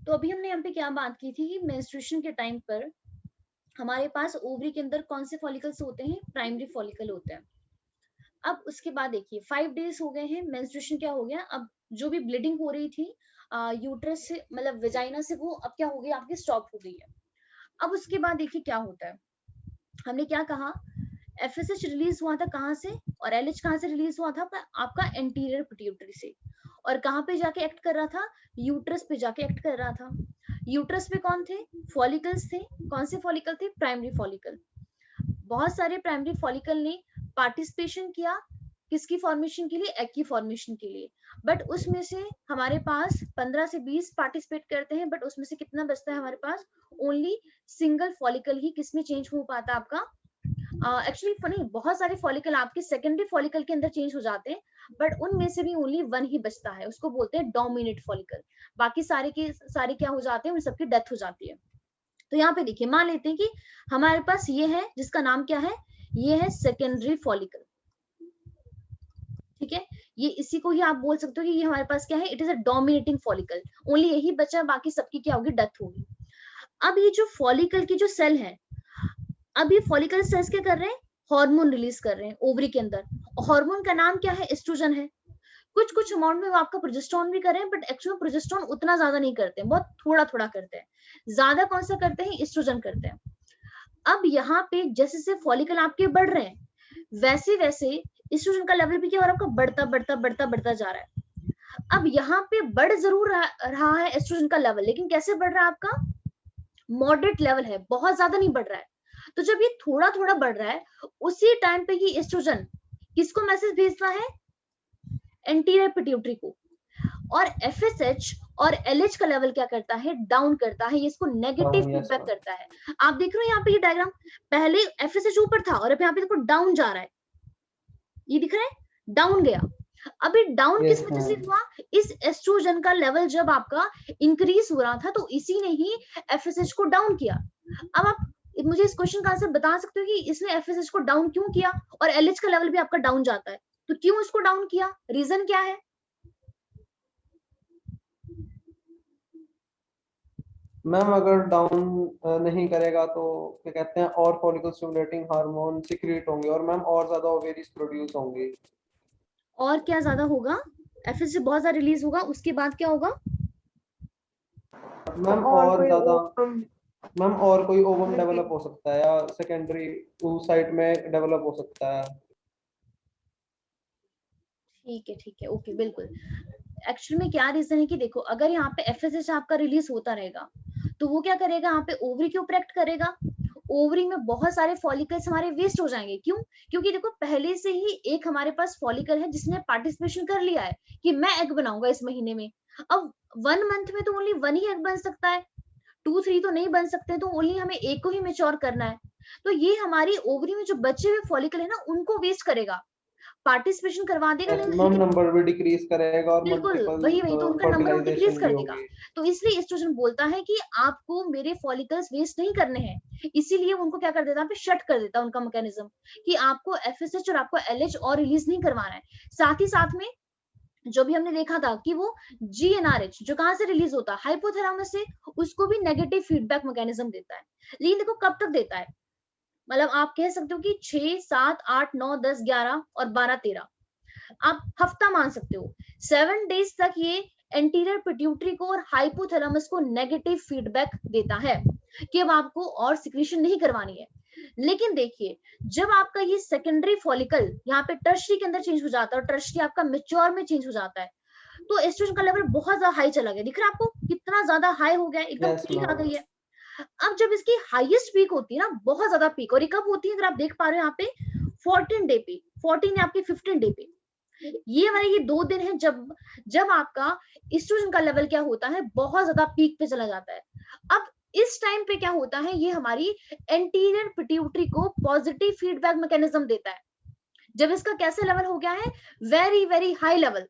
तो अभी हमने यहाँ पे क्या बात की थी कि मेंस्ट्रुएशन के टाइम पर हमारे पास ओवरी के अंदर कौन से फॉलिकल्स होते हैं, प्राइमरी फॉलिकल होते हैं। अब उसके बाद देखिए 5 डेज हो गए हैं, मेंस्ट्रुएशन क्या हो गया, अब जो भी ब्लीडिंग हो रही थी यूट्रस से मतलब वेजाइना से, वो अब क्या हो गई आपकी, स्टॉप हो गई है। अब उसके बाद देखिए क्या होता है, हमने क्या कहा, एफएसएच रिलीज हुआ था कहाँ से, और एलएच कहाँ से रिलीज हुआ था, आपका एंटीरियर पिट्यूटरी से, और कहाँ पे जाके एक्ट कर रहा था, यूट्रस पे जाके एक्ट कर रहा था। यूट्रस पे कौन थे, फॉलिकल्स थे। कौन से फॉलिकल थे, प्राइमरी फॉलिकल। बहुत सारे प्राइमरी फॉलिकल ने पार्टिसिपेशन किया किसकी फॉर्मेशन के लिए, एग की फॉर्मेशन के लिए, बट उसमें से हमारे पास 15 से 20 पार्टिसिपेट करते हैं, बट उसमें से कितना बचता है हमारे पास, ओनली सिंगल फॉलिकल ही किसमें चेंज हो पाता है आपका, एक्चुअली फनी, बहुत सारे फॉलिकल आपके सेकेंडरी फॉलिकल के अंदर चेंज हो जाते हैं, बट उनमें से भी ओनली वन ही बचता है, उसको बोलते हैं डोमिनेट फॉलिकल। बाकी सारे के सारे क्या हो जाते हैं, उन सबकी डेथ हो जाती है। तो यहाँ पे देखिए, मान लेते हैं कि हमारे पास ये है जिसका नाम क्या है, ये है सेकेंडरी फॉलिकल, ठीक है। ये इसी को ही आप बोल सकते हो कि ये हमारे पास क्या है, it is a dominating follicle, only यही बचा, बाकी सबकी क्या होगी, डेथ होगी। अब ये जो फॉलिकल की जो सेल है, अब ये फॉलिकल सेल्स क्या कर रहे हैं, हार्मोन रिलीज कर रहे हैं ओवरी के अंदर। हार्मोन का नाम क्या है, एस्ट्रोजन है। कुछ कुछ अमाउंट में वो आपका प्रोजेस्टेरोन भी कर रहे हैं, बट एक्चुअली प्रोजेस्टेरोन उतना ज्यादा नहीं करते हैं, बहुत थोड़ा थोड़ा करते हैं। ज्यादा कौन सा करते हैं, एस्ट्रोजन करते हैं। अब यहाँ पे जैसे जैसे फॉलिकल आपके बढ़ रहे हैं, वैसे वैसे एस्ट्रोजन का लेवल भी क्या हो रहा है, आपका बढ़ता बढ़ता बढ़ता बढ़ता जा रहा है। अब यहाँ पे बढ़ जरूर रहा है एस्ट्रोजन का लेवल, लेकिन कैसे बढ़ रहा है आपका, मॉडरेट लेवल है, बहुत ज्यादा नहीं बढ़ रहा है। तो जब ये थोड़ा थोड़ा बढ़ रहा है, उसी टाइम पे ये एस्ट्रोजन किसको मैसेज भेजता है, एंटीरियर पिट्यूटरी को, और एफएसएच और एलएच का लेवल क्या करता है, डाउन करता है, ये इसको नेगेटिव यस फीडबैक करता है। आप देख रहे हो यहाँ पे ये डायग्राम, पहले एफएसएच ऊपर था और अब यहाँ पे देखो डाउन जा रहा है, ये दिख रहा है, डाउन गया। अभी डाउन किस वजह से मैम। हुआ, इस एस्ट्रोजन का लेवल जब आपका इंक्रीज हो रहा था, तो इसी ने ही एफएसएच को डाउन किया। अब आप मुझे इस क्वेश्चन का आंसर बता सकते हो कि इसने एफएसएच को डाउन क्यों किया, और एलएच का लेवल भी आपका डाउन जाता है, तो क्यों इसको डाउन किया, रीजन क्या है। मैम अगर डाउन नहीं करेगा तो क्या कहते हैं, और फॉलिकल स्टिमुलेटिंग हार्मोन सिक्रीट होंगे, और मैम और ज्यादा ओवेरीज प्रोड्यूस होंगी। और क्या ज्यादा होगा, एफएसएच बहुत ज्यादा रिलीज होगा, उसके बाद क्या होगा, मैम और ज्यादा, मैम और कोई ओवम डेवलप हो सकता है, या सेकेंडरी साइट में डेवलप हो सकता है। ठीक है, ओके, बिल्कुल। एक्चुअली में क्या रीजन है कि देखो, अगर यहाँ पे एफएसएच आपका रिलीज होता रहेगा, तो वो क्या करेगा, यहाँ पे ओवरी के ऊपर एक्ट करेगा, ओवरी में बहुत सारे फॉलिकल्स हमारे वेस्ट हो जाएंगे। क्यों, क्योंकि देखो पहले से ही एक हमारे पास फॉलिकल है जिसने पार्टिसिपेशन कर लिया है कि मैं एग बनाऊंगा इस महीने में। अब 1 मंथ में तो ओनली वन ही एग बन सकता है, 2 3 तो नहीं बन सकते, तो ओनली हमें एक को ही मेच्योर करना है। तो ये हमारी ओवरी में जो बचे हुए फॉलिकल है ना, उनको वेस्ट करेगा, पार्टिसिपेशन करवा देगा, मैम लेकिन नंबर भी डिक्रीज करेगा और बिल्कुल मल्टीपल वही वही, तो उनका नंबर डिक्रीज फर्टिलाइजेशन भी कर देगा। होगी। तो इसलिए एस्ट्रोजन बोलता है कि आपको मेरे फॉलिकल्स वेस्ट नहीं करने हैं, इसीलिए उनको क्या कर देता है, शट कर देता है उनका मैकेनिज्म, कि आपको एफएसएच और आपको एलएच और रिलीज नहीं करवाना है। साथ ही साथ में जो भी हमने देखा था कि वो जीएनआरएच जो कहाँ से रिलीज होता है, हाइपोथैलेमस से, उसको भी नेगेटिव फीडबैक मैकेनिज्म देता है। लेकिन देखो कब तक देता है, मतलब आप कह सकते हो कि 6 7 8 9 10 11 और 12 13, आप हफ्ता मान सकते हो, 7 डेज तक ये एंटीरियर पिट्यूटरी को और हाइपोथैलेमस को नेगेटिव फीडबैक देता है कि अब आपको और सिक्रीशन नहीं करवानी है। लेकिन देखिए, जब आपका ये सेकेंडरी फॉलिकल यहाँ पे टर्शरी के अंदर चेंज हो जाता है और टर्शरी आपका मेच्योर में चेंज हो जाता है, तो एस्ट्रोजन का लेवल बहुत ज्यादा हाई चला गया, दिख रहा है आपको कितना ज्यादा हाई हो गया, एकदम यस पीक आ मैम। गई है। अब जब इसकी हाईएस्ट पीक होती है ना, बहुत ज्यादा पीक, और ये कब होती है, अगर आप देख पा रहे हो यहाँ पे 14 डे पे, 14 या आपके 15 डे पे, ये वाले ये 2 दिन है जब जब आपका एस्ट्रोजन का लेवल क्या होता है, बहुत ज्यादा पीक पे चला जाता है। अब इस टाइम पे क्या होता है, ये हमारी एंटीरियर पिट्यूटरी को पॉजिटिव फीडबैक मैकेनिज्म देता है। जब इसका कैसे लेवल हो गया है, very very high level,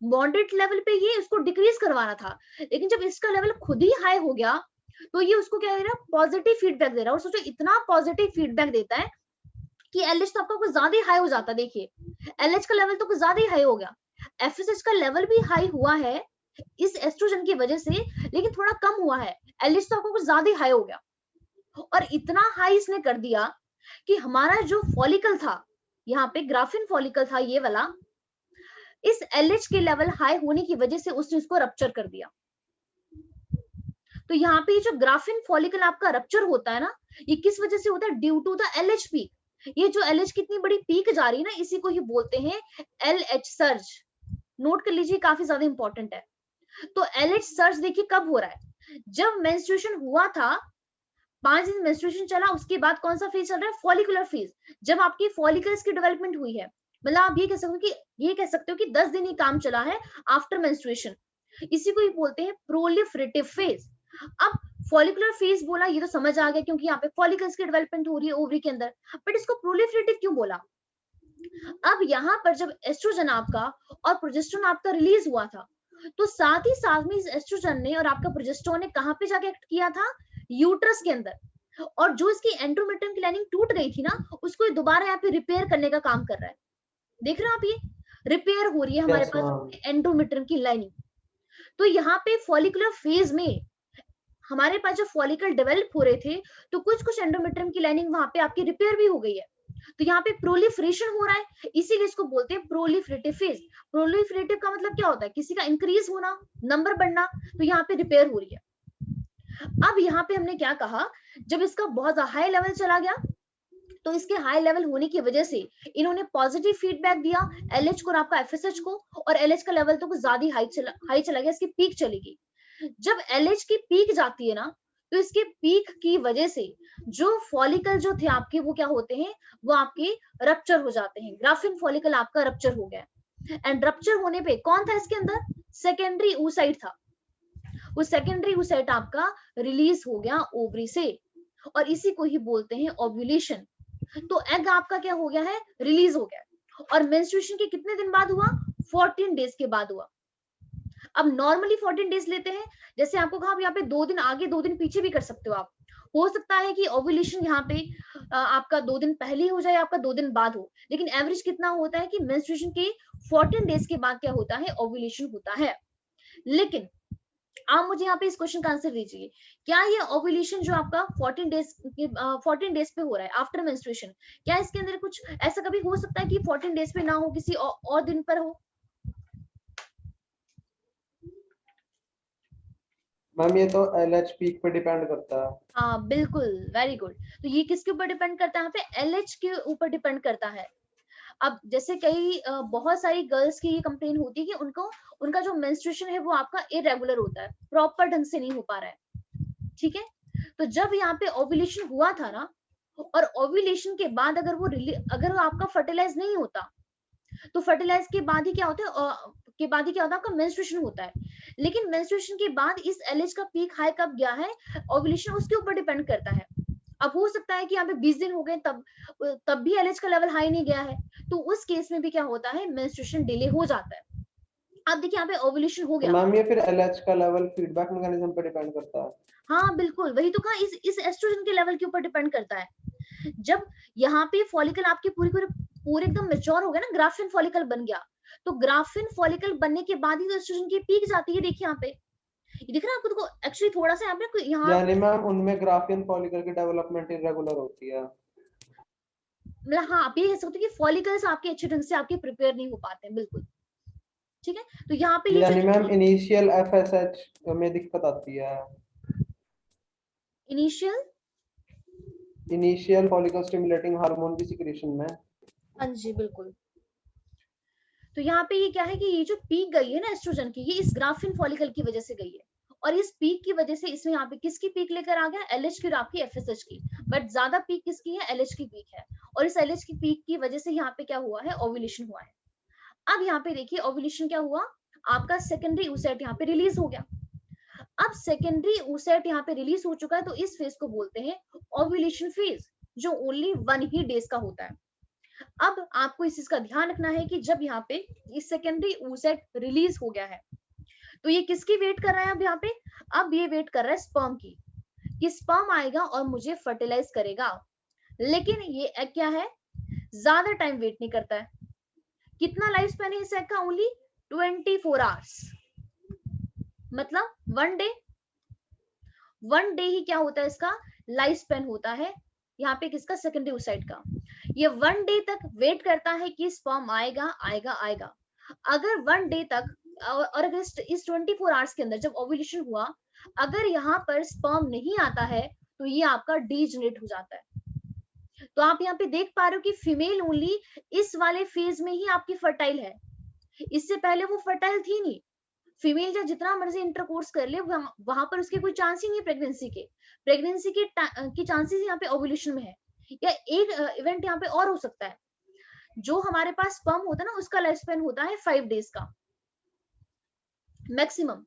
moderate level पे ये इसको डिक्रीज करवाना था, लेकिन जब इसका लेवल खुद ही हाई हो गया, तो ये उसको क्या दे रहा है, पॉजिटिव फीडबैक दे रहा है। और सोचो इतना पॉजिटिव फीडबैक देता है कि एलएच तो आपका कुछ ज्यादा ही हाई हो जाता है, देखिए एलएच का लेवल तो कुछ ज्यादा ही हाई हो गया, एफएसएच का लेवल भी हाई हुआ है, इस एस्ट्रोजन की वजह से, लेकिन थोड़ा कम हुआ है, एलएच तो आपको कुछ ज्यादा हाई हो गया, और इतना हाई इसने कर दिया कि हमारा जो फॉलिकल था, यहाँ पे ग्राफिन फॉलिकल था ये वाला, इस एलएच के लेवल हाई होने की वजह से उसने उसको रप्चर कर दिया। तो यहाँ पे जो ग्राफिन फॉलिकल आपका रप्चर होता है ना, ये किस वजह से होता है? Due to the LH peak. ये जो एलएच कितनी बड़ी पीक जा रही है ना, इसी को ही बोलते हैं एलएच सर्ज। नोट कर लीजिए, काफी ज्यादा इंपॉर्टेंट है। तो एलएच सर्ज देखिए कब हो रहा है? जब मेंस्ट्रुएशन हुआ था, 5 दिन मेंस्ट्रुएशन चला, उसके बाद कौन सा फेज चल रहा है? Follicular phase. जब आपकी फॉलिकल्स की डेवलपमेंट हुई है, मतलब आप ये कह सकते हो कि 10 दिन ही काम चला है आफ्टर मेंस्ट्रुएशन। इसी को ही बोलते हैं प्रोलिफरेटिव फेज। अब फॉलिकुलर फेज बोला, ये तो समझ आ गया, क्योंकि यहाँ पे फॉलिकल्स की डेवलपमेंट हो रही है ओवरी के अंदर, बट इसको प्रोलिफरेटिव क्यों बोला? अब यहाँ पर जब एस्ट्रोजन आपका और प्रोजेस्टेरोन आपका रिलीज हुआ था, तो साथ ही साथ में इस एस्ट्रोजन ने और आपका प्रोजेस्टेरोन ने कहाँ पे जाके एक्ट किया था? यूट्रस के अंदर। और जो इसकी एंडोमेट्रियम की लाइनिंग टूट गई थी ना, उसको दोबारा यहाँ पे रिपेयर करने का काम कर रहा है। देख रहे हो आप, ये रिपेयर हो रही है हमारे Yes, पास ma'am. एंडोमेट्रियम की लाइनिंग। तो यहाँ पे फॉलिकुलर फेज में हमारे पास जो फॉलिकल डेवलप हो रहे थे, तो कुछ कुछ एंडोमेट्रियम की लाइनिंग वहां पे आपकी रिपेयर भी हो गई है। तो यहाँ पे प्रोलिफरेशन हो रहा है, इसीलिए इसको बोलते हैं प्रोलिफरेटिव फेज। प्रोलिफरेटिव का मतलब क्या होता है? किसी का इंक्रीज होना, नंबर बढ़ना। तो यहाँ पे रिपेयर हो रही है। अब यहाँ पे हमने क्या कहा, जब इसका बहुत हाई लेवल चला गया, तो इसके हाई लेवल होने की वजह से इन्होंने पॉजिटिव फीडबैक दिया एलएच को और आपका एफएसएच को, और एलएच का लेवल तो कुछ ज्यादा हाई चला गया, इसकी पीक चलेगी। जब एलएच की पीक जाती है ना, तो इसके पीक की वजह से जो फॉलिकल जो थे आपके, वो क्या होते हैं? वो आपके रप्चर हो जाते हैं। ग्राफिन फॉलिकल आपका रप्चर हो गया, एंड रप्चर होने पे कौन था इसके अंदर? सेकेंडरी oocyte था। वो सेकेंडरी oocyte आपका रिलीज हो गया ओवरी से, और इसी को ही बोलते हैं ओव्यूलेशन। तो एग आपका क्या हो गया है? रिलीज हो गया। और मेंस्ट्रुएशन के कितने दिन बाद हुआ? 14 डेज के बाद हुआ। अब नॉर्मली 14 डेज लेते हैं, जैसे आपको कहा, यहाँ पे 2 दिन आगे 2 दिन पीछे भी कर सकते हो आप। हो सकता है कि ओव्यूलेशन यहाँ पे आपका 2 दिन पहले हो जाए, आपका 2 दिन बाद हो, लेकिन एवरेज कितना होता है कि मेंस्ट्रुएशन के 14 डेज के बाद क्या होता है? ओव्यूलेशन होता है। लेकिन आप मुझे यहाँ पे इस क्वेश्चन का आंसर दीजिए, क्या ये ओव्यूलेशन जो आपका 14 डेज पे हो रहा है आफ्टर मेंस्ट्रुएशन, क्या इसके अंदर कुछ ऐसा कभी हो सकता है कि 14 डेज पे ना हो, किसी और दिन पर हो? मैम ये तो एलएच पीक पे डिपेंड करता है। हाँ बिल्कुल, वेरी गुड। तो ये किसके ऊपर डिपेंड करता है? यहाँ पे एलएच के ऊपर डिपेंड करता है। अब जैसे कई बहुत सारी गर्ल्स की ये कंप्लेन होती है कि उनका जो मेंस्ट्रुएशन है वो आपका इरेगुलर होता है, प्रॉपर ढंग से नहीं हो पा रहा है। ठीक है, तो जब यहाँ पे ओव्यूलेशन हुआ था ना, और ओव्यूलेशन के बाद अगर वो आपका फर्टिलाइज नहीं होता, तो फर्टिलाइज के बाद ही क्या होता है? आपका मेंस्ट्रुएशन होता है। लेकिन मेंस्ट्रुएशन के बाद इस एलएच का पीक हाई कब गया है? ओव्यूलेशन उसके ऊपर डिपेंड करता है। अब हो सकता है कि यहाँ पे 20 दिन हो गए, तब भी एलएच का लेवल हाई नहीं गया है, तो उस केस में भी क्या होता है? मेंस्ट्रुएशन डिले हो जाता है। अब देखिए यहाँ पे ओव्यूलेशन हो तो गया। मैम ये फिर एलएच का लेवल फीडबैक मैकेनिज्म पे डिपेंड करता है। हाँ बिल्कुल, वही तो कहा, इस एस्ट्रोजन के लेवल के ऊपर डिपेंड करता है। जब यहाँ पे फॉलिकल आपके पूरे एकदम मेच्योर हो गया ना, ग्राफिन फॉलिकल बन गया, तो ग्राफिन फॉलिकल बनने के बाद ही तो एस्ट्रोजन की पीक जाती है। देखिए यहाँ पे, ये दिख रहा है आपको? एक्चुअली थोड़ा सा यहाँ यानी मैम उनमें ग्राफियन फॉलिकल की डेवलपमेंट इरेगुलर होती है। मतलब हाँ, आप ये कह सकते हो कि फॉलिकल्स आपके अच्छे ढंग से आपके प्रिपेयर नहीं हो पाते हैं, बिल्कुल। ठीक है, तो यहाँ पे ये यानी जो मैम इनिशियल एफएसएच में दिक्कत आती है। इनिशियल फॉलिकल स्टिमुलेटिंग हार्मोन की सिक्रीशन में। हाँ जी बिल्कुल। तो यहाँ पे ये क्या है कि ये जो पीक गई है ना एस्ट्रोजन की, ये इस ग्राफिन फॉलिकल की वजह से गई है, और इस पीक की वजह से इसमें यहाँ पे किसकी पीक लेकर आ गया? एलएच की और आपकी एफएसएच की। बट ज्यादा पीक किसकी है? एलएच की पीक है, और इस एलएच की पीक की वजह से यहाँ पे क्या हुआ है? ओव्यूलेशन हुआ है। अब यहाँ पे देखिए ओव्यूलेशन क्या हुआ, आपका सेकेंडरी oocyte यहाँ पे रिलीज हो गया। अब सेकेंडरी oocyte यहाँ पे रिलीज हो चुका है, तो इस फेज को बोलते हैं ओव्यूलेशन फेज, जो ओनली 1 ही डेज का होता है। अब आपको इस चीज का ध्यान रखना है कि जब यहाँ पे इस सेकेंडरी oocyte रिलीज हो गया है, तो ये किसकी वेट कर रहा है? अब यहाँ पे अब ये वेट कर रहा है स्पर्म की, कि स्पर्म आएगा और मुझे फर्टिलाइज करेगा। लेकिन ये एग क्या है? ज्यादा टाइम वेट नहीं करता है। कितना लाइफ स्पैन है इस एग का? Only 24 hours. मतलब 1 डे ही क्या होता है इसका लाइफ स्पेन होता है यहाँ पे किसका सेकेंडरी oocyte का। ये 1 डे तक वेट करता है कि स्पर्म आएगा आएगा आएगा। अगर 1 डे तक और अगर इस 24 आवर्स के अंदर जब ओव्यूलेशन हुआ अगर यहाँ पर स्पर्म नहीं आता है तो ये आपका डीजनरेट हो जाता है। तो आप यहाँ पे देख पा रहे हो कि फीमेल ओनली इस वाले फेज में ही आपकी फर्टाइल है, इससे पहले वो फर्टाइल थी नहीं। फीमेल या जितना मर्जी इंटरकोर्स कर ले वहां पर उसके कोई चांस ही नहीं प्रेगनेंसी के चांसेस यहाँ पे ओव्यूलेशन में है। या एक इवेंट यहाँ पे और हो सकता है, जो हमारे पास स्पर्म होता है ना उसका लाइफ स्पेन होता है 5 डेज का मैक्सिमम।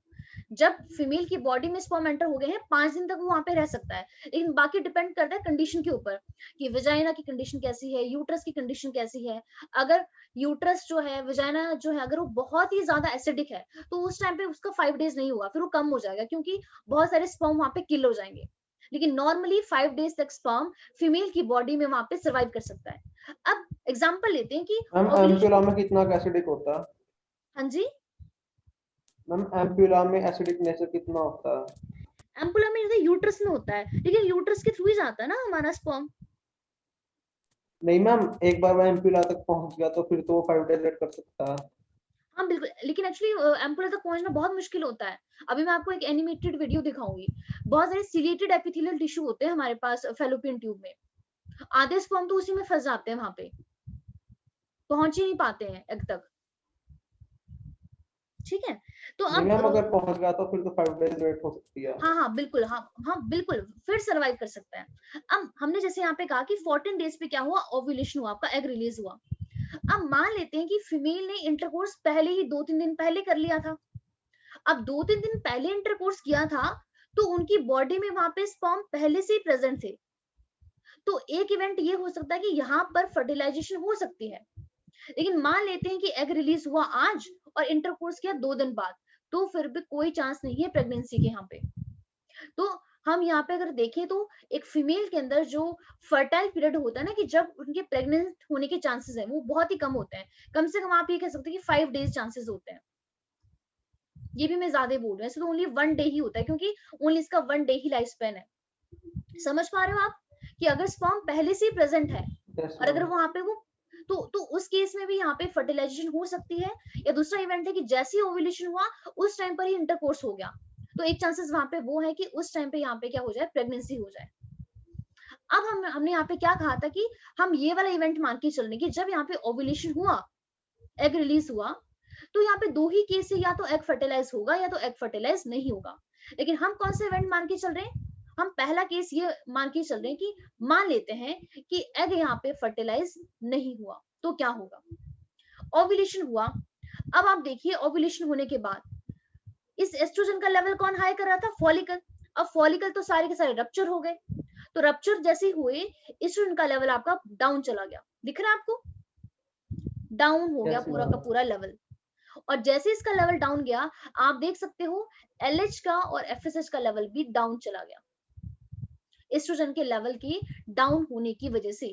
जब फीमेल की बॉडी में स्पर्म एंटर हो गए हैं 5 दिन तक वो वहां पे रह सकता है, लेकिन बाकी डिपेंड करता है कंडीशन के ऊपर कि विजाइना की कंडीशन कैसी है, यूट्रस की कंडीशन कैसी है। अगर यूट्रस जो है विजाइना जो है अगर वो बहुत ही ज्यादा एसिडिक है तो उस टाइम पे उसका 5 डेज नहीं होगा, फिर वो कम हो जाएगा क्योंकि बहुत सारे स्पर्म वहां पे किल हो जाएंगे। लेकिन नॉर्मली 5 डेज तक स्पर्म फीमेल की बॉडी में वहां पे सर्वाइव कर सकता है। अब एग्जाम्पल लेते हैं कि मैम एम्पुला में कितना एसिडिक होता है? हाँ जी मैम एम्पुला में एसिडिक नेचर कितना होता है? एम्पुला में जैसे यूट्रस में होता है, लेकिन यूट्रस के थ्रू ही जाता है ना हमारा स्पर्म। नहीं मैम, एक बार वो एम्पुला तक पहुंच गया तो फिर तो वो 5 डेज वेट कर सकता है। हाँ बिल्कुल, लेकिन एक्चुअली एम्पुला तक पहुंचना बहुत मुश्किल होता है। अभी मैं आपको एक एनिमेटेड वीडियो दिखाऊंगी। बहुत सारे सिलेटेड एपिथेलियल टिश्यू होते हैं हमारे पास फेलोपियन ट्यूब में, आधे स्पर्म तो उसी में फंस जाते हैं, वहां पे पहुंच ही नहीं पाते हैं एग तक। ठीक है, तो नहीं मैम, अब अगर पहुंच गया तो फिर तो 5 डेज वेट हो सकती है। हाँ बिल्कुल, हाँ बिल्कुल फिर सर्वाइव कर सकता है। अब हमने जैसे यहाँ पे कहा कि 14 डेज पे क्या हुआ, ओव्यूलेशन हुआ, आपका एग रिलीज हुआ। अब मान लेते हैं कि फीमेल ने इंटरकोर्स पहले ही 2-3 दिन पहले कर लिया था। अब 2-3 दिन पहले इंटरकोर्स किया था तो उनकी बॉडी में वहां पे स्पर्म पहले से ही प्रेजेंट थे। तो एक इवेंट ये हो सकता है कि यहाँ पर फर्टिलाइजेशन हो सकती है। लेकिन मान लेते हैं कि एग रिलीज हुआ आज और इंटरकोर्स किया 2 दिन बाद, तो फिर भी कोई चांस नहीं है प्रेगनेंसी के यहाँ पे। तो हम यहाँ पे अगर देखें तो एक फीमेल के अंदर जो फर्टाइल पीरियड होता है ना, कि जब उनके प्रेग्नेंट होने के चांसेस है वो बहुत ही कम होते हैं। कम से कम आप ये कह सकते हैं कि 5 डेज चांसेस होते हैं। ये भी मैं ज्यादा बोल रही हूँ, ऐसे तो ओनली 1 डे ही होता है क्योंकि ओनली इसका 1 डे ही लाइफ स्पेन है। समझ पा रहे हो आप कि अगर स्पर्म पहले से ही प्रेजेंट है और अगर वहां पे वो तो उस केस में भी यहाँ पे फर्टिलाइजेशन हो सकती है। या दूसरा इवेंट है कि जैसे ही ओव्यूलेशन हुआ उस टाइम पर ही इंटरकोर्स हो गया, तो एक चांसेस वहां पे वो है कि उस टाइम पे यहाँ पे क्या हो जाए, प्रेगनेंसी हो जाए। अब हमने यहाँ पे क्या कहा था कि हम ये वाला इवेंट मान के चल रहे कि जब यहाँ पे ओव्यूलेशन हुआ, एग रिलीज हुआ, तो यहाँ पे 2 ही केस है, या तो एग फर्टिलाइज होगा या तो एग फर्टिलाइज नहीं होगा। लेकिन हम कौन सा इवेंट मान के चल रहे हैं, हम पहला केस ये मान के चल रहे हैं कि मान लेते हैं कि एग यहाँ पे फर्टिलाइज नहीं हुआ तो क्या होगा, ओव्यूलेशन हुआ। अब आप देखिए ओव्यूलेशन होने के बाद इस एस्ट्रोजन का लेवल कौन हाई कर रहा था, फॉलिकल। अब फॉलिकल तो सारे के सारे रप्चर हो गए, तो रप्चर जैसे हुए एस्ट्रोजन का लेवल आपका डाउन चला गया, दिख रहा है आपको, डाउन हो गया पूरा का पूरा लेवल। और जैसे इसका लेवल डाउन गया आप देख सकते हो LH का और FSH का लेवल भी डाउन चला गया एस्ट्रोजन के लेवल की डाउन होने की वजह से।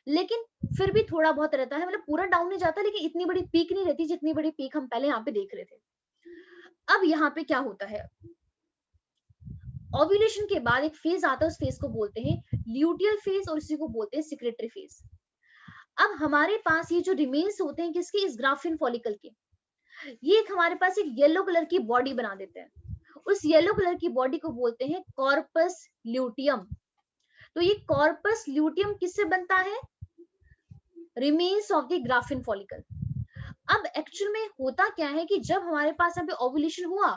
लेकिन फिर भी थोड़ा बहुत रहता है, मतलब पूरा डाउन नहीं जाता, लेकिन इतनी बड़ी पीक नहीं रहती जितनी बड़ी पीक हम पहले यहाँ पे देख रहे थे। अब यहाँ पे क्या होता है, ओव्यूलेशन के बाद एक फेज आता है, उस फेज को बोलते हैं ल्यूटियल फेज और इसी को बोलते हैं सिक्रेटरी फेज। अब हमारे पास ये जो रिमेन्स होते हैं किसके, इस ग्राफिन फॉलिकल के, ये एक हमारे पास एक येलो कलर की बॉडी बना देते हैं। उस येलो कलर की बॉडी को बोलते हैं कॉर्पस ल्यूटियम। तो ये कॉर्पस ल्यूटियम किससे बनता है, remains of the graphene follicle. अब एक्चुअल में होता क्या है कि जब हमारे पास यहाँ पे ओव्यूलेशन हुआ,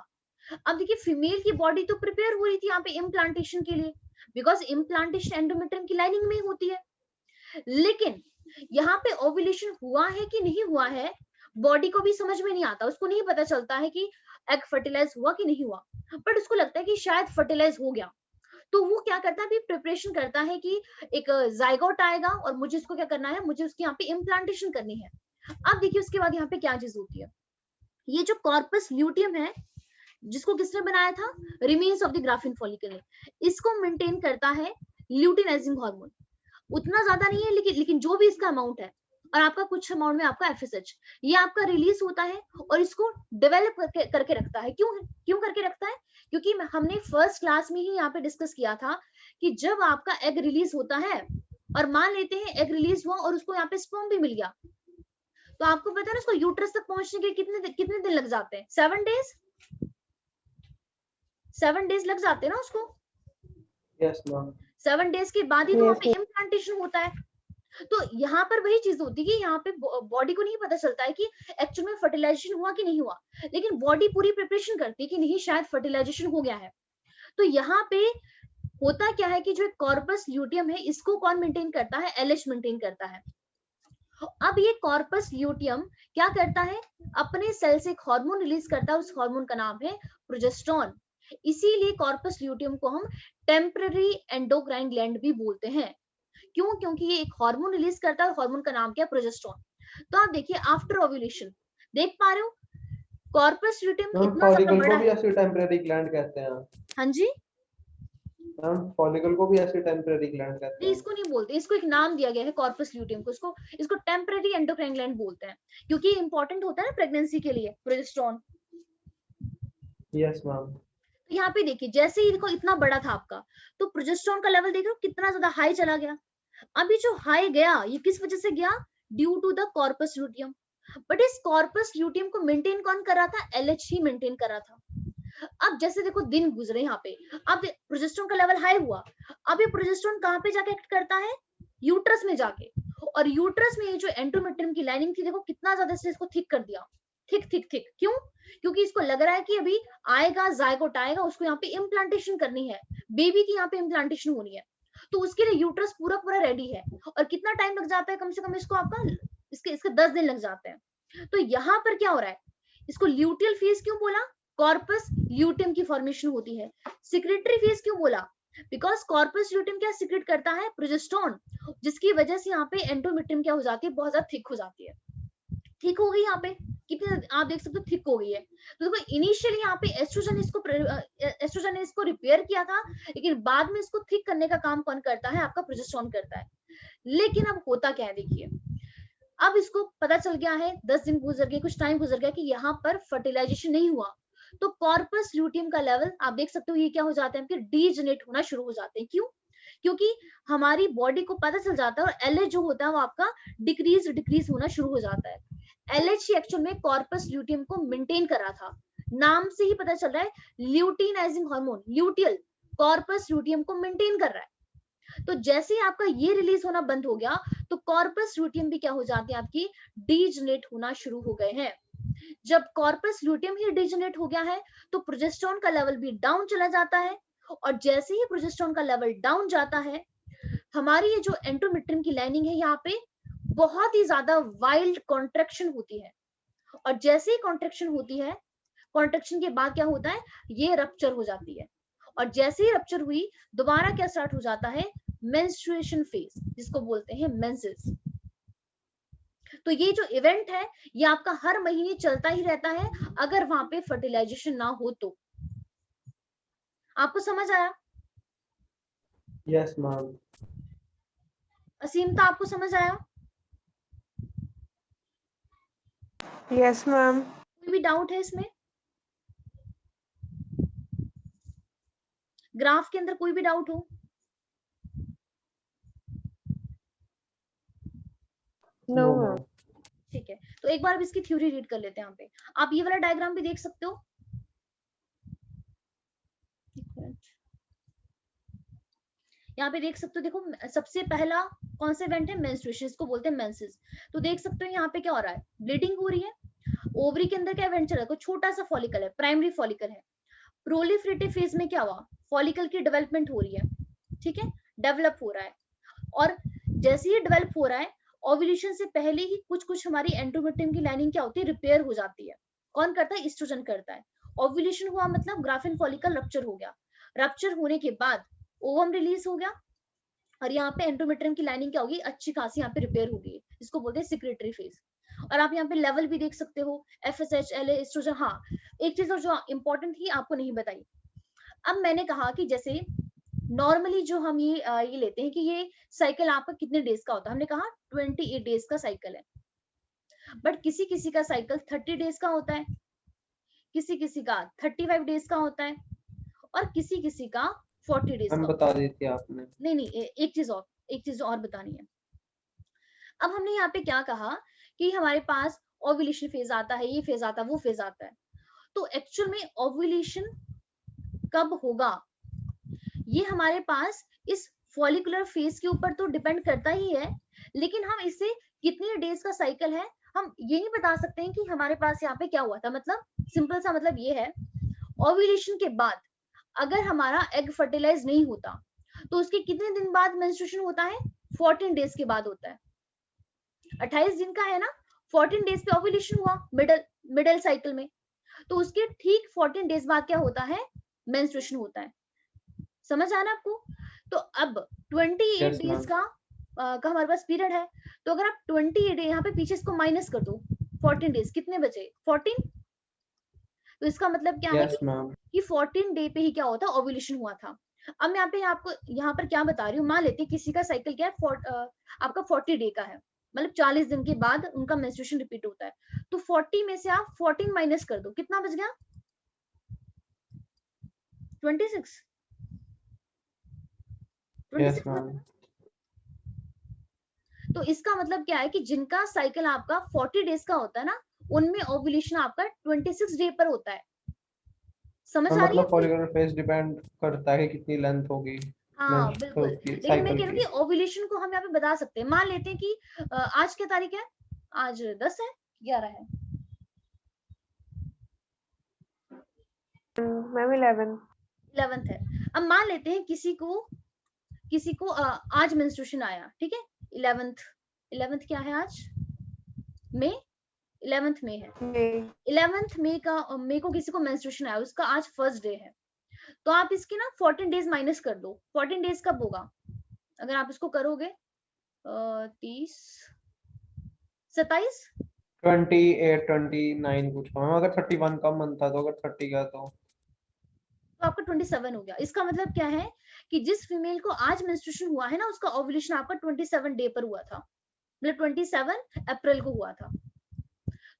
अब देखिए फीमेल की बॉडी तो प्रिपेयर हो रही थी यहाँ पे इम्प्लांटेशन के लिए, बिकॉज इम्प्लांटेशन एंडोमेट्रियम की लाइनिंग में होती है। लेकिन यहाँ पे ओव्यूलेशन हुआ है कि नहीं हुआ है बॉडी को भी समझ में नहीं आता, उसको नहीं पता चलता है कि एग फर्टिलाइज हुआ कि नहीं हुआ, बट उसको लगता है कि शायद फर्टिलाइज हो गया। तो वो क्या करता है, प्रिपरेशन करता है कि एक जाइगोट आएगा और मुझे इसको क्या करना है, मुझे उसकी यहाँ पे इम्प्लांटेशन करनी है। अब देखिए उसके बाद यहाँ पे क्या चीज होती है, ये जो कॉर्पस ल्यूटियम है जिसको किसने बनाया था, remains of the graphene follicle ने, इसको मेंटेन करता है ल्यूटिनाइजिंग हार्मोन। उतना ज्यादा नहीं है लेकिन जो भी इसका अमाउंट है और आपका कुछ अमाउंट में आपका FSH, ये आपका रिलीज होता है और इसको डेवलप करके रखता है। क्यों करके रखता है? क्योंकि हमने फर्स्ट क्लास में ही यहाँ पे डिस्कस किया था कि जब आपका एग रिलीज होता है और मान लेते हैं एग रिलीज हुआ और उसको यहाँ पे स्पर्म भी मिल गया, तो आपको पता है ना उसको यूट्रस तक पहुंचने के कितने दिन लग जाते हैं? 7 डेज, 7 डेज लग जाते हैं ना उसको। Yes ma'am. 7 डेज के बाद ही तो वहां पे इम्प्लांटेशन होता है। तो यहाँ पर वही चीज होती है कि यहाँ पे बॉडी को नहीं पता चलता है कि एक्चुअल में फर्टिलाइजेशन हुआ कि नहीं हुआ, लेकिन बॉडी पूरी प्रिपरेशन करती है कि नहीं शायद फर्टिलाइजेशन हो गया है। तो यहाँ पे होता क्या है कि जो कॉर्पस ल्यूटियम है इसको कौन मेंटेन करता है? LH मेंटेन करता है। अब ये कॉर्पस ल्यूटियम क्या करता है? अपने सेल से एक हार्मोन रिलीज करता है, उस हार्मोन का नाम है प्रोजेस्टेरोन। इसीलिए कॉर्पस ल्यूटियम को हम टेम्पररी एंडोक्राइन ग्लैंड भी बोलते हैं। क्यों? क्योंकि ये एक हार्मोन रिलीज करता है, हार्मोन का नाम क्या है? प्रोजेस्टेरोन। तो आप देखिए आफ्टर ओव्यूलेशन देख पा रहे हो कॉर्पस ल्यूटियम इतना ज्यादा फॉलिकल बड़ा को भी है। ऐसे टेम्परेरी ग्लैंड कहते हैं। हाँ जी, मैम फॉलिकल को भी ऐसे टेम्परेरी ग्लैंड कहते नहीं हैं। इसको नहीं बोलते, इसको एक नाम दिया गया है कॉर्पस ल्यूटियम को, इसको टेम्पररी एंडोक्राइन ग्लैंड बोलते हैं, क्योंकि इंपॉर्टेंट होता है ना प्रेगनेंसी के लिए प्रोजेस्टेरोन। Yes ma'am. यहाँ पे देखिए जैसे ही देखो इतना बड़ा था आपका, तो प्रोजेस्टेरोन का लेवल देख रहे हो कितना ज्यादा हाई चला गया। अभी जो हाई गया ये किस वजह से गया? Due to the corpus luteum. But इस कॉर्पस ल्यूटियम को मेंटेन कौन कर रहा था? LH ही मेंटेन कर रहा था। अब जैसे देखो दिन गुजरे यहाँ पे, अब प्रोजेस्टेरोन का लेवल हाई हुआ, अब ये प्रोजेस्टेरोन कहाँ पे जाके एक्ट करता है? यूट्रस में जाके। और यूट्रस में ये जो एंडोमेट्रियम की लाइनिंग थी देखो कितना ज्यादा से इसको थिक कर दिया, थिक। क्यों? क्योंकि इसको लग रहा है कि अभी आएगा जायगोट आएगा, उसको यहाँ पे इम्प्लांटेशन करनी है, बेबी की यहाँ पे इम्प्लांटेशन होनी है, तो उसके लिए यूट्रस पूरा रेडी है। और कितना टाइम लग जाता है? कम से कम इसको आपका इसके 10 दिन लग जाते हैं। तो यहाँ पर क्या हो रहा है? इसको ल्यूटियल फेज क्यों बोला? कॉर्पस ल्यूटियम की फॉर्मेशन होती है। सिक्रेटरी फेज क्यों बोला? बिकॉज कॉर्पस ल्यूटियम क्या सिक्रेट करता है? प्रोजेस्टेरोन, जिसकी वजह से यहाँ पे एंडोमेट्रियम क्या हो जाती है? बहुत ज्यादा थिक हो जाती है। ठीक हो गई यहाँ पे कितने आप देख सकते हो थिक हो गई है। तो देखो इनिशियली यहाँ पे एस्ट्रोजन ने इसको रिपेयर किया था, लेकिन बाद में इसको थिक करने का काम कौन करता है? आपका प्रोजेस्टेरोन करता है। लेकिन अब होता क्या है देखिए, अब इसको पता चल गया है 10 दिन गुजर गए, कुछ टाइम गुजर गया कि यहाँ पर फर्टिलाइजेशन नहीं हुआ, तो कॉर्पस ल्यूटियम का लेवल आप देख सकते हो ये क्या हो जाते हैं? फिर डीजेनरेट होना शुरू हो जाते हैं। क्यों? क्योंकि हमारी बॉडी को पता चल जाता है और LH जो होता है वो आपका डिक्रीज होना शुरू हो जाता है। LH ही एक्चुअल में कॉर्पस ल्यूटियम को मेंटेन कर रहा था। नाम से ही पता चल रहा है luteinizing hormone luteal corpus luteum को मेंटेन कर रहा है। तो जैसे ही आपका ये रिलीज होना बंद हो गया, तो कॉर्पस ल्यूटियम भी क्या हो जाती है? आपकी डीजेनरेट होना शुरू हो गए हैं। जब कॉर्पस ल्यूटियम ही डीजेनरेट हो गया है, तो प्रोजेस्टेरोन का लेवल भी डाउन चला जाता है। और जैसे ही प्रोजेस्टेरोन का लेवल डाउन जाता है, हमारी ये जो एंडोमेट्रियम की लाइनिंग है यहाँ पे बहुत ही ज्यादा वाइल्ड कॉन्ट्रैक्शन होती है। और जैसे ही कॉन्ट्रैक्शन होती है, कॉन्ट्रैक्शन के बाद क्या होता है? ये रप्चर हो जाती है। और जैसे ही रप्चर हुई, दोबारा क्या स्टार्ट हो जाता है? मेंस्ट्रुएशन फेज, जिसको बोलते हैं मेंसेस। तो ये जो इवेंट है ये आपका हर महीने चलता ही रहता है अगर वहां पे फर्टिलाइजेशन ना हो तो। आपको समझ आया? Yes ma'am. असीमता आपको समझ आया? Yes ma'am. कोई भी डाउट है इसमें? ग्राफ के अंदर कोई भी डाउट हो? No ma'am. ठीक है, तो एक बार अब इसकी थ्योरी रीड कर लेते हैं। यहाँ पे आप ये वाला डायग्राम भी देख सकते हो। यहाँ पे देख सकते हो, देखो सबसे पहला कौन सा इवेंट है? मेंस्ट्रुएशन, इसको बोलते हैं मेंसेस। तो देख सकते हो यहाँ पे क्या हो रहा है? ब्लीडिंग हो रही है। ओवरी के अंदर क्या इवेंट चल रहा है? छोटा सा फॉलिकल है, प्राइमरी फॉलिकल है। प्रोलिफरेटिव फेज में क्या हुआ? फॉलिकल की डेवलपमेंट हो रही है, ठीक है, डेवलप हो रहा है। और जैसे ही डेवलप हो रहा है, ओव्यूलेशन से पहले ही कुछ हमारी एंडोमेट्रियम की लाइनिंग क्या होती है? रिपेयर हो जाती है। कौन करता है? एस्ट्रोजन करता है। ओव्यूलेशन हुआ मतलब ग्राफिन फॉलिकल रप्चर हो गया। रप्चर होने के बाद ओवम रिलीज हो गया और यहाँ पे एंडोमेट्रियम की लाइनिंग क्या होगी? अच्छी खासी यहाँ पे रिपेयर हो गई। इसको बोलते हैं सिक्रेटरी फेज। और आप यहाँ पे लेवल भी देख सकते हो, FSH, LA, एस्ट्रोजन। हाँ, एक चीज और जो इंपॉर्टेंट थी आपको नहीं बताई। अब मैंने कहा कि जैसे नॉर्मली जो हम ये लेते हैं कि ये साइकिल आपका कितने डेज का होता है, हमने कहा 28 डेज का साइकिल है, बट किसी किसी का साइकिल 30 डेज का होता है, किसी किसी का 35 डेज का होता है, और किसी किसी का 40 डेज मैम का बता दी थी आपने। नहीं, एक चीज और बतानी है। अब हमने यहाँ पे क्या कहा कि हमारे पास ओव्यूलेशन फेज आता है, ये फेज आता है, वो फेज आता है, तो एक्चुअल में ओव्यूलेशन कब होगा ये हमारे पास इस फॉलिकुलर फेज के ऊपर तो डिपेंड करता ही है, लेकिन हम इसे कितने डेज का साइकिल है हम ये नहीं बता सकते हैं कि हमारे पास यहाँ पे क्या हुआ था। मतलब सिंपल सा मतलब ये है, ओव्यूलेशन के बाद अगर हमारा एग फर्टिलाइज नहीं होता तो उसके कितने दिन बाद मेंस्ट्रुएशन होता है, 14 डेज के बाद होता है। 28 दिन का है ना, 14 डेज पे ओव्यूलेशन हुआ मिडल साइकिल में, तो उसके ठीक 14 डेज बाद क्या होता है, मेंस्ट्रुएशन होता है। समझ आना आपको? तो अब 28 डेज का हमारे पास पीरियड है, तो अगर आप 28 यहाँ पे पीछे इसको माइनस कर दो, 14 डेज कितने बचे, 14, तो इसका मतलब क्या है कि 14 डे पे ही क्या होता है, ओव्यूलेशन हुआ था। अब मैं आपको यहाँ पर क्या बता रही हूँ, मान लेते हैं किसी का साइकिल क्या है, आपका 40 डे का है, मतलब 40 दिन के बाद उनका मेंस्ट्रुएशन रिपीट होता है, तो 40 में से आप 14 माइनस कर दो, कितना बच गया, 26। Yes ma'am. तो इसका मतलब क्या है कि जिनका साइकिल आपका 40 डेज का होता है ना, उनमें ओव्यूलेशन आपका 26 डे पर होता है। समझ आ रही है? मतलब फॉलिकुलर फेज डिपेंड करता है कितनी लेंथ होगी। हाँ बिल्कुल, लेकिन मैं कह रही हूँ कि ओव्यूलेशन को हम यहाँ पे बता सकते हैं। मान लेते हैं कि आज क्या तारीख है, आज 10 है, 11 है, मैम 11th है। अब मान लेते हैं किसी को आज मेंस्ट्रुएशन आया, ठीक है, 11th क्या है आज, मई, 11th मई है, 11th मई को किसी को मेंस्ट्रुएशन आया, उसका आज फर्स्ट डे है, तो आप इसके ना 14 डेज माइनस कर दो। 14 डेज कब होगा, अगर आप इसको करोगे 30, 27, 28, 29 कुछ मैम, अगर 31 का मंथ था तो, अगर 30 का तो आपका 27 हो गया। इसका मतलब क्या है कि जिस फीमेल को आज मेंस्ट्रुएशन हुआ है ना, उसका ओव्यूलेशन आपका 27 डे पर हुआ था, मतलब 27 अप्रैल को हुआ था।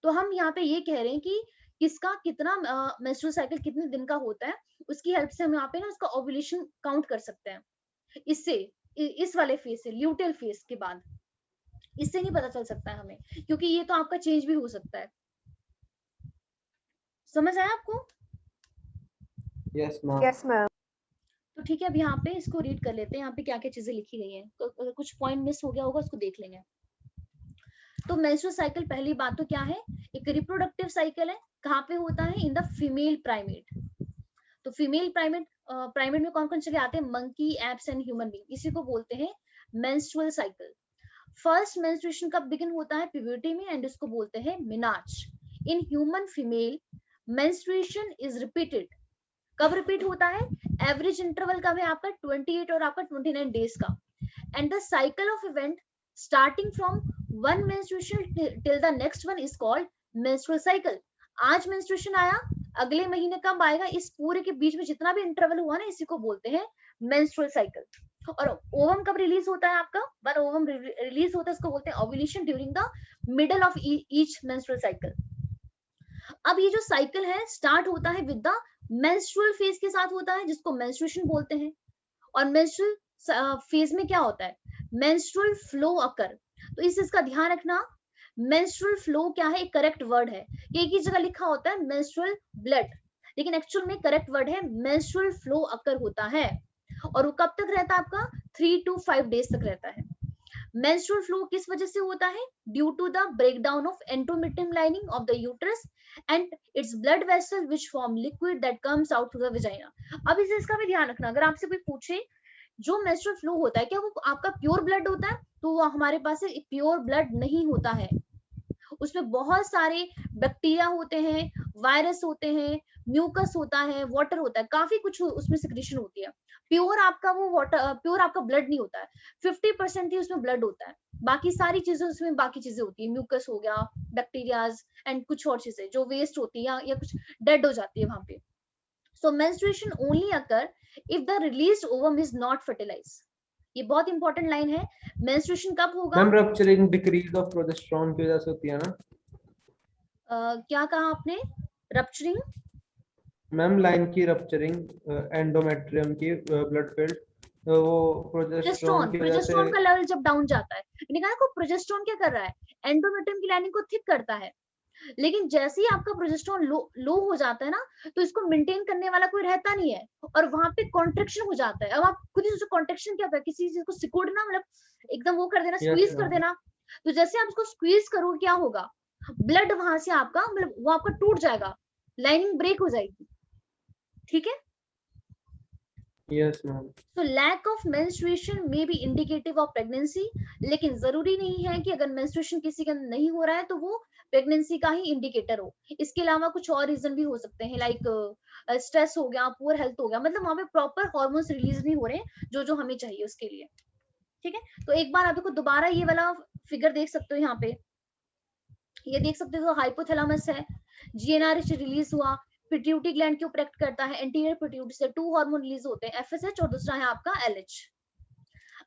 तो हम यहाँ पे ये कह रहे हैं कि किसका कितना मेंस्ट्रुअल साइकिल कितने दिन का होता है, उसकी हेल्प से हम यहाँ पे ना उसका ओव्यूलेशन काउंट कर सकते हैं। इससे इस वाले फेज से, ल्यूटेल फेज के बाद, इससे नहीं पता चल सकता है हमें, क्योंकि ये तो आपका चेंज भी हो सकता है। समझ आया आपको? Yes ma'am. Yes ma'am. तो ठीक है, अब यहाँ पे इसको रीड कर लेते हैं, यहाँ पे क्या क्या चीजें लिखी गई हैं, तो अगर कुछ पॉइंट मिस हो गया होगा उसको देख लेंगे। तो मेंस्ट्रुअल साइकिल, पहली बात तो क्या है, एक रिप्रोडक्टिव साइकिल है, कहाँ पे होता है, इन द फीमेल प्राइमेट। तो फीमेल प्राइमेट में कौन कौन चले आते हैं, monkey, apes and human being, इसी को बोलते हैं मेंस्ट्रुअल साइकिल। फर्स्ट मेंस्ट्रुएशन कब बिगिन होता है, प्यूबर्टी में, एंड इसको बोलते हैं menarche. In human female menstruation is repeated, कब रिपीट होता है, एवरेज इंटरवल कब है आपका 28 और आपका 29 डेज का, and the cycle of event starting from one menstruation till the next one is called menstrual cycle. आज मेंस्ट्रुएशन आया, अगले महीने कब आएगा, इस पूरे के बीच में जितना भी इंटरवल हुआ ना, इसी को बोलते हैं मेंस्ट्रुअल साइकिल। और ओवम कब रिलीज होता है आपका, वन ओवम रिलीज होता है, इसको बोलते हैं ovulation during the middle of each menstrual cycle. अब ये जो साइकिल है स्टार्ट होता है विद द मेंस्ट्रुअल फेज के साथ होता है, जिसको मेंस्ट्रुएशन बोलते हैं। और मेंस्ट्रुअल फेज में क्या होता है, मेंस्ट्रुअल फ्लो अकर। तो इस चीज का ध्यान रखना, मेंस्ट्रुअल फ्लो क्या है, एक करेक्ट वर्ड है, एक ही जगह लिखा होता है मेंस्ट्रुअल ब्लड, लेकिन एक्चुअल में करेक्ट वर्ड है मेंस्ट्रुअल फ्लो अकर होता है। और वो कब तक रहता है आपका, 3 to 5 डेज तक रहता है। मेंस्ट्रुअल फ्लो किस वजह से होता है, due to the breakdown of endometrium lining of the uterus and its blood vessel which form liquid that comes out through the vagina. अब इस इसका भी ध्यान रखना, अगर आपसे कोई पूछे जो मेंस्ट्रुअल फ्लो होता है क्या वो आपका प्योर ब्लड होता है, तो वो हमारे पास प्योर ब्लड नहीं होता है, उसमें बहुत सारे बैक्टीरिया होते हैं, वायरस होते हैं, म्यूकस होता है, वाटर होता है, काफी कुछ उसमें सिक्रीशन होती है। प्योर आपका वो वाटर, प्योर आपका ब्लड नहीं होता है, 50% ही उसमें ब्लड होता है, बाकी सारी चीजें उसमें बाकी चीजें होती है, म्यूकस हो गया, बैक्टीरियाज एंड कुछ और चीजें जो वेस्ट होती है या कुछ डेड हो जाती है वहां पे। So menstruation only occur if the released ovum is not fertilized. ये बहुत इंपॉर्टेंट लाइन है. मेंस्ट्रुएशन कब होगा? Ma'am rupturing decrease of progesterone की वजह से होती है ना? क्या कहा आपने? रप्चरिंग? मैम लाइन की रप्चरिंग एंडोमेट्रियम की ब्लड फिल्ड, वो प्रोजेस्टेरोन की वजह से. प्रोजेस्टेरोन का लेवल जब डाउन जाता है, मैंने कहा को प्रोजेस्टेरोन क्या कर रहा है? एंडोमेट्रियम की लाइनिंग को थिक करता है. लेकिन जैसे ही आपका प्रोजेस्टेरोन लो हो जाता है ना, तो इसको मेंटेन करने वाला कोई रहता नहीं है और वहां पे कॉन्ट्रैक्शन हो जाता है. अब आप खुद ही सोचो कॉन्ट्रैक्शन क्या होता है? किसी चीज को सिकुड़ना, मतलब एकदम वो कर देना, स्क्वीज कर देना. तो जैसे आप इसको स्क्वीज करो, क्या होगा? ब्लड वहां से आपका, मतलब वो आपका टूट जाएगा, लाइनिंग ब्रेक हो जाएगी. ठीक है? Yes ma'am. तो lack of menstruation may be indicative of pregnancy, लेकिन जरूरी नहीं है कि अगर मेंस्ट्रुएशन किसी का नहीं हो रहा है तो वो प्रेगनेंसी का ही इंडिकेटर हो. इसके अलावा कुछ और रीजन भी हो सकते हैं, लाइक स्ट्रेस हो गया, पुअर हेल्थ हो गया, मतलब वहां पे प्रॉपर हार्मोन्स रिलीज नहीं हो रहे हैं जो हमें चाहिए उसके लिए. ठीक है? तो एक बार आप देखो दोबारा ये वाला फिगर देख सकते हो. यहाँ पे ये देख सकते हो, हाइपोथैलेमस है, जीएनआरएच रिलीज हुआ, पिट्यूटरी ग्लैंड के ऊपर एक्ट करता है, एंटीरियर पिट्यूटरी से 2 हार्मोन रिलीज होते हैं, एफएसएच और दूसरा है आपका एलएच.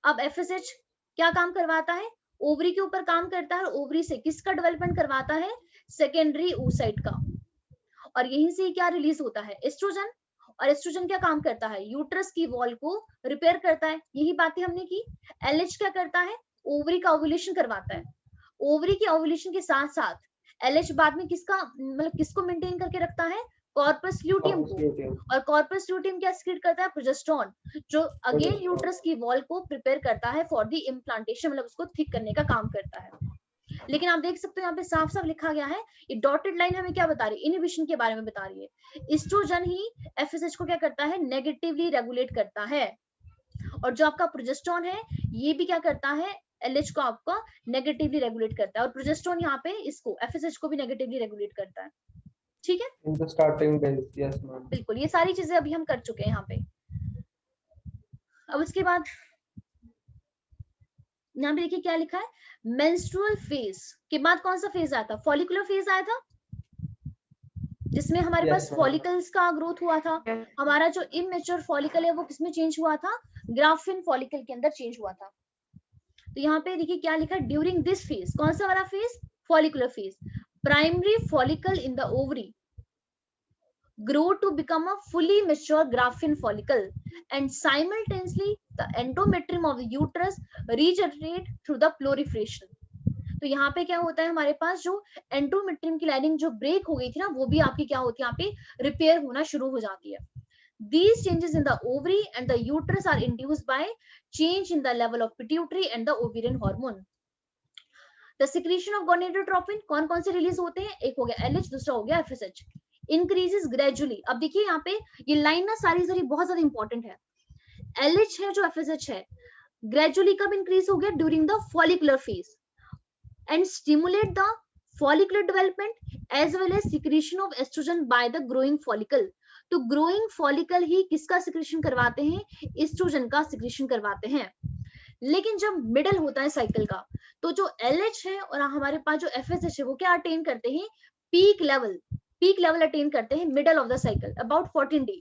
अब एफएसएच क्या काम करवाता है? ओवरी के ऊपर काम करता है. ओवरी से किसका डेवलपमेंट करवाता है? सेकेंडरी oocyte का. और यहीं से क्या रिलीज होता है? एस्ट्रोजन. और एस्ट्रोजन क्या काम करता है? यूट्रस की वॉल को रिपेयर करता है. यही बातें हमने की. एलएच क्या करता है? ओवरी का ओव्यूलेशन करवाता है. ओवरी के ओव्यूलेशन के साथ साथ एलएच बाद में किसका, मतलब किसको मेंटेन करके रखता है? कॉर्पस ल्यूटियम को. और कॉर्पस ल्यूटियम क्या सीक्रेट करता है? प्रोजेस्टेरोन, जो अगेन यूट्रस की वॉल को प्रिपेयर करता है फॉर द इम्प्लांटेशन, मतलब उसको थिक करने का काम करता है. लेकिन आप देख सकते हो यहाँ पे साफ साफ लिखा गया है, ये डॉटेड लाइन हमें क्या बता रही है? इनहिबिशन के बारे में बता रही है. एस्ट्रोजन ही एफएसएच को क्या करता है? नेगेटिवली रेगुलेट करता है. और जो आपका प्रोजेस्टेरोन है ये भी क्या करता है? एलएच को आपका नेगेटिवली रेगुलेट करता है. और प्रोजेस्टेरोन यहाँ पे इसको एफएसएच को भी नेगेटिवली रेगुलेट करता है. ठीक है? In the starting days. Yes ma'am. बिल्कुल, ये सारी चीजें अभी हम कर चुके हैं यहाँ पे. अब उसके बाद यहाँ पे देखिए क्या लिखा है? मेंस्ट्रुअल फेज के बाद कौन सा फेज आया था? फॉलिकुलर फेज आया था, जिसमें हमारे पास फॉलिकल्स का ग्रोथ हुआ था. हमारा जो इमेच्योर फॉलिकल है वो किसमें चेंज हुआ था? ग्राफिन फॉलिकल के अंदर चेंज हुआ था. तो यहाँ पे देखिए क्या लिखा है? ड्यूरिंग दिस फेज, कौन सा वाला phase? Follicular phase. Primary follicle in the ovary grow to become a fully mature graphene follicle, and simultaneously the endometrium of the uterus regenerate through the proliferation. तो यहाँ पे क्या होता है? हमारे पास जो एंडोमेट्रियम की लाइनिंग जो ब्रेक हो गई थी ना, वो भी आपकी क्या होती है? यहाँ पे रिपेयर होना शुरू हो जाती है. These changes in the ovary and the uterus are induced by change in the level of pituitary and the ovarian hormone. The secretion of gonadotropin कौन कौन से रिलीज होते हैं? एक हो गया LH, दूसरा हो गया FSH. Increases gradually. अब देखिए यहाँ पे ये लाइन ना सारी बहुत ज्यादा इंपॉर्टेंट है. LH है जो FSH है, ग्रेजुअली कब इंक्रीज हो गया? During the follicular phase, and stimulate the follicular development as well as secretion of oestrogen by the growing follicle. तो ग्रोइंग फॉलिकल ही किसका सिक्रीशन करवाते हैं? एस्ट्रोजन का सिक्रीशन करवाते हैं. लेकिन जब मिडल होता है साइकिल का, तो जो LH है और हमारे पास जो FSH है वो क्या अटेन करते हैं? पीक लेवल अटेन करते हैं middle of the cycle, about 14 day.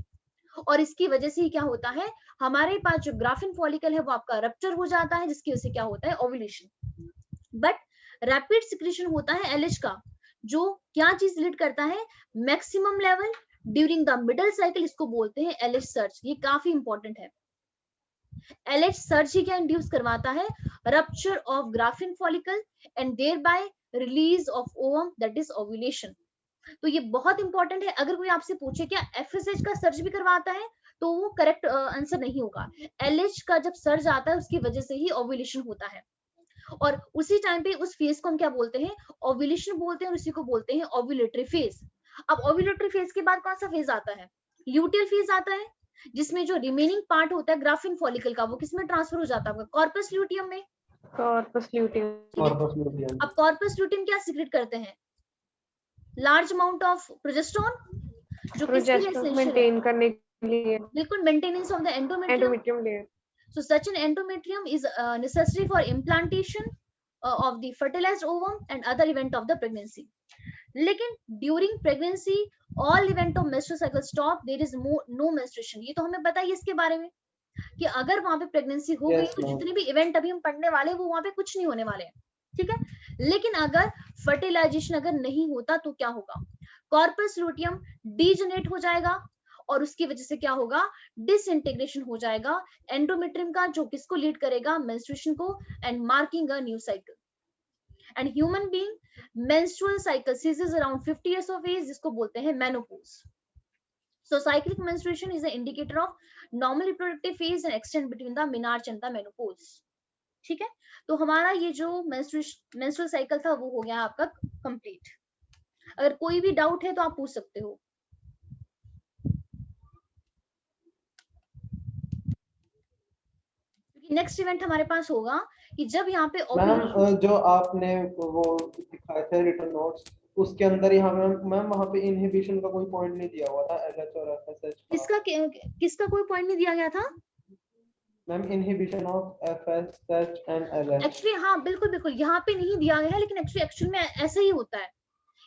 और इसकी वजह से क्या होता है? हमारे पास जो ग्राफिन फॉलिकल है वो आपका रप्चर हो जाता है, जिसकी वजह से क्या होता है? ओव्यूलेशन. बट रैपिड सिक्रीशन होता है LH का, जो क्या चीज लीड करता है? Maximum level during the middle cycle, इसको बोलते हैं LH सर्ज. ये काफी इंपॉर्टेंट है. LH सर्ज ही क्या इंड्यूस करवाता है? Rupture of graafian follicle and thereby release of ovum, that is ovulation. तो ये बहुत इंपॉर्टेंट है. अगर कोई आपसे पूछे क्या FSH का सर्ज भी करवाता है, तो वो करेक्ट आंसर नहीं होगा. LH का जब सर्ज आता है उसकी वजह से ही ओव्यूलेशन होता है. और उसी टाइम पे उस फेज को हम क्या बोलते हैं? ओव्यूलेशन बोलते हैं, और उसी को बोलते हैं ओव्यूलेटरी फेज. अब ओव्यूलेटरी फेज के बाद कौन सा फेज आता है? ल्यूटियल फेज आता है, जिसमें जो रिमेनिंग पार्ट होता है ग्राफिन फॉलिकल का, वो किसमें ट्रांसफर हो जाता है? कॉर्पस ल्यूटियम में. Corpus luteum. अब कॉर्पस ल्यूटियम क्या सीक्रेट करते हैं? लार्ज अमाउंट ऑफ प्रोजेस्टेरोन, जो प्रोजेस्टेरोन मेंटेन करने के लिए. बिल्कुल, maintenance of the endometrium layer. So such an endometrium is necessary for implantation of the fertilized ovum and other event of the pregnancy. लेकिन during pregnancy all event of menstrual cycle stop, there is no menstruation. ये तो हमें बताइए इसके बारे में कि अगर वहां पे प्रेगनेंसी हो गई Yes, तो ma'am. जितने भी इवेंट अभी हम पढ़ने वाले हैं वो वहां पे कुछ नहीं होने वाले हैं, ठीक है। लेकिन अगर फर्टिलाइजेशन अगर नहीं होता तो क्या होगा, कॉर्पस लूटियम डीजनरेट हो जाएगा और उसकी वजह से क्या होगा, डिसइंटीग्रेशन हो जाएगा एंडोमेट्रियम का, जो किसको लीड करेगा, मेंस्ट्रुएशन को, and marking a new cycle. And human being menstrual cycle ceases around 50 years of age, जिसको बोलते हैं menopause. So cyclic menstruation is an indicator of normal reproductive phase and extend between the menarche and the menopause. ठीक है, तो हमारा ये जो menstrual cycle था वो हो गया आपका कंप्लीट। अगर कोई भी डाउट है तो आप पूछ सकते हो। नेक्स्ट इवेंट हमारे पास होगा कि जब यहाँ पे मैम जो आपने वो दिखाए थे रिटन नोट्स, उसके अंदर यहाँ मैम वहाँ पे इनहिबिशन का कोई पॉइंट नहीं दिया हुआ था LH और FSH का। किसका कोई पॉइंट नहीं दिया गया था ma'am? Inhibition of FSH and LH। Actually हाँ बिल्कुल बिल्कुल यहाँ पे नहीं दिया गया है, लेकिन एक्चुअल में ऐसा ही होता है,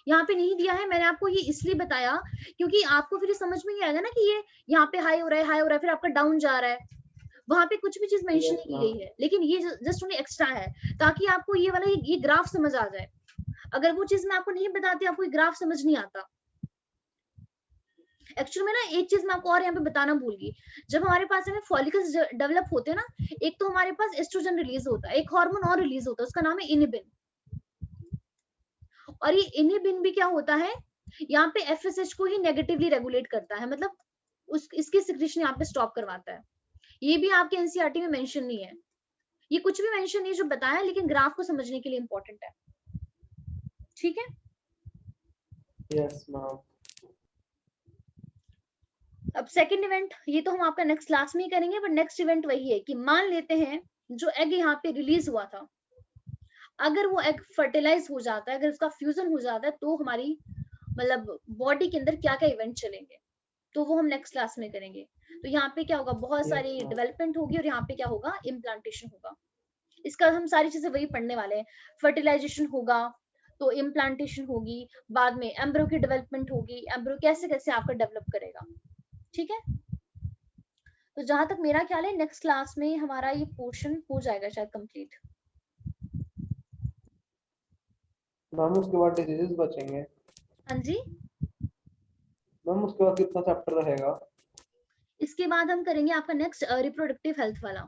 यहाँ पे नहीं दिया है। मैंने आपको ये इसलिए बताया क्योंकि आपको फिर समझ में नहीं आएगा ना कि ये यहाँ पे हाई हो रहा है फिर आपका डाउन जा रहा है, वहां पे कुछ भी चीज मेंशन नहीं की गई है, लेकिन ये जस्ट उन्हें एक्स्ट्रा है ताकि आपको ये वाला ये ग्राफ समझ आ जाए। अगर वो चीज मैं आपको नहीं बताती आपको ये ग्राफ समझ नहीं आता। एक्चुअली में ना एक चीज मैं आपको और यहाँ पे बताना भूल गई, जब हमारे पास में फॉलिकल्स डेवलप होते हैं ना, एक तो हमारे पास एस्ट्रोजन रिलीज होता है, एक हार्मोन और रिलीज होता है, उसका नाम है इनिबिन। और ये इनिबिन भी क्या होता है, यहाँ पे एफएसएच को ही नेगेटिवली रेगुलेट करता है, मतलब इसकी सिक्रीशन यहाँ पे स्टॉप करवाता है। ये भी आपके एनसीईआरटी में मेंशन नहीं है, ये कुछ भी मेंशन नहीं है जो बताया, लेकिन ग्राफ को समझने के लिए इंपॉर्टेंट है, ठीक है। Yes ma'am. अब सेकंड इवेंट ये तो हम आपका नेक्स्ट क्लास में ही करेंगे, बट नेक्स्ट इवेंट वही है कि मान लेते हैं जो एग यहाँ पे रिलीज हुआ था, अगर वो एग फर्टिलाइज हो जाता है, अगर उसका फ्यूजन हो जाता है, तो हमारी मतलब बॉडी के अंदर क्या क्या इवेंट चलेंगे, तो वो हम नेक्स्ट क्लास में करेंगे। तो यहाँ पे क्या होगा, बहुत सारी डेवलपमेंट होगी और यहाँ पे क्या होगा, इम्प्लांटेशन होगा। इसका हम सारी चीजें वही पढ़ने वाले हैं। फर्टिलाइजेशन होगा तो इम्प्लांटेशन होगी, बाद में एम्ब्रो की डेवलपमेंट होगी, एम्ब्रो कैसे कैसे आपका डेवलप करेगा, ठीक है। तो जहां तक मेरा ख्याल है नेक्स्ट क्लास में हमारा ये पोर्शन हो जाएगा शायद कंप्लीट। मैम उसके बाद डिजीजेस बचेंगे? हाँ जी, मैम उसके बाद कितना चैप्टर रहेगा? इसके बाद हम करेंगे आपका नेक्स्ट रिप्रोडक्टिव हेल्थ वाला।